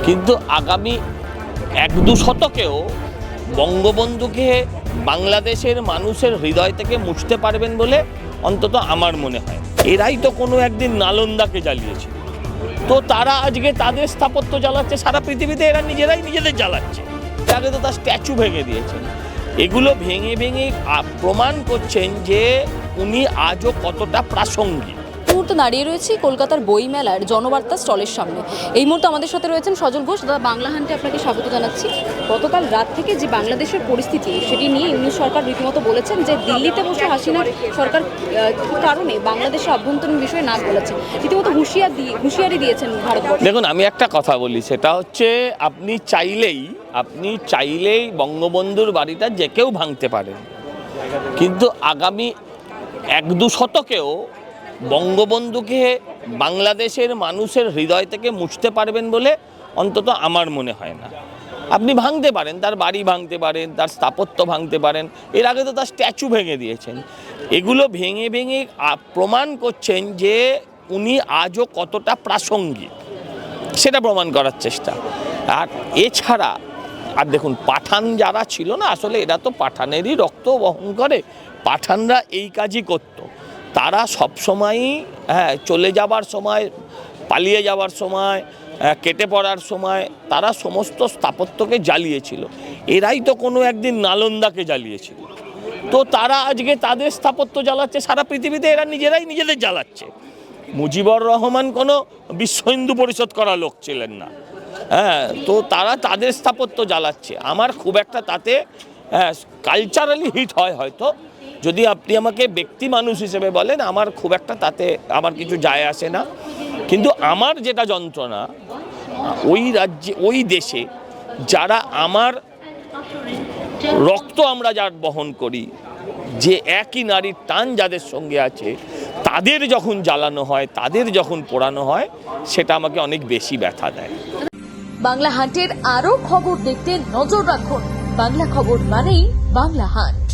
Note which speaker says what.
Speaker 1: কিন্তু আগামী 1-2 শতকেও বঙ্গবন্ধুকে বাংলাদেশের মানুষের হৃদয় থেকে মুছতে পারবেন বলে অন্তত আমার মনে হয়। এরাই তো কোনো একদিন নালন্দাকে জ্বালিয়েছে, তো তারা আজকে তাদের স্থাপত্য জ্বালাচ্ছে সারা পৃথিবীতে, এরা নিজেরাই নিজেদের জ্বালাচ্ছে। আগে তো তার স্ট্যাচু ভেঙে দিয়েছেন। এগুলো ভেঙে ভেঙে প্রমাণ করছেন যে উনি আজও কতটা প্রাসঙ্গিক।
Speaker 2: এই মুহূর্তে দাঁড়িয়ে রয়েছি কলকাতার বইমেলার জনবার্তা স্টলের সামনে। এই মুহূর্তে আমাদের সাথে রয়েছেন সজল ঘোষ। দাদা, বাংলা হান্টে আপনাকে স্বাগত জানাচ্ছি। গতকাল রাত থেকে যে বাংলাদেশের পরিস্থিতি, সেটি নিয়ে ইউনূস সরকার রীতিমতো বলেছেন যে দিল্লিতে বসে হাসিনা সরকার কী কারণে বাংলাদেশের আভ্যন্তরীণ বিষয়ে নাক বলেছে, রীতিমতো হুঁশিয়ারি দিয়েছেন ভারতবর্ষ।
Speaker 1: দেখুন, আমি একটা কথা বলি, সেটা হচ্ছে আপনি চাইলেই বঙ্গবন্ধুর বাড়িটা যে কেউ ভাঙতে পারেন, কিন্তু আগামী 1-2 শতকেও বঙ্গবন্ধুকে বাংলাদেশের মানুষের হৃদয় থেকে মুছতে পারবেন বলে অন্তত আমার মনে হয় না। আপনি ভাঙতে পারেন, তার বাড়ি ভাঙতে পারেন, তার স্থাপত্য ভাঙতে পারেন, এর আগে তো তার স্ট্যাচু ভেঙে দিয়েছেন। এগুলো ভেঙে ভেঙে প্রমাণ করছেন যে উনি আজও কতটা প্রাসঙ্গিক, সেটা প্রমাণ করার চেষ্টা। আর এছাড়া আর দেখুন, পাঠান যারা ছিল না, আসলে এরা তো পাঠানেরই রক্ত বহন করে। পাঠানরা এই কাজই করতো। তারা সবসময়ই চলে যাবার সময়, পালিয়ে যাওয়ার সময়, কেটে পড়ার সময় তারা সমস্ত স্থাপত্যকে জ্বালিয়েছিল। এরাই তো কোনো একদিন নালন্দাকে জ্বালিয়েছিল, তো তারা আজকে তাদের স্থাপত্য জ্বালাচ্ছে সারা পৃথিবীতে, এরা নিজেরাই নিজেদের জ্বালাচ্ছে। মুজিবুর রহমান কোনো বিশ্ব হিন্দু পরিষদ করা লোক ছিলেন না, তো তারা তাদের স্থাপত্য জ্বালাচ্ছে। আমার খুব একটা তাতে কালচারালি হিট হয় হয়তো, যদি আপনি আমাকে ব্যক্তি মানুষ হিসেবে বলেন, আমার খুব একটা তাতে আমার কিছু যায় আসে না। কিন্তু আমার যেটা যন্ত্রণা, ওই রাজ্যে, ওই দেশে যারা আমার রক্ত আমরা যার বহন করি, যে একই নারীর টান যাদের সঙ্গে আছে, তাদের যখন জ্বালানো হয়, তাদের যখন পোড়ানো হয়, সেটা আমাকে অনেক বেশি ব্যথা দেয়।
Speaker 3: বাংলা হান্টের আরও খবর দেখতে নজর রাখুন। বাংলা খবর মানেই বাংলা হান্ট।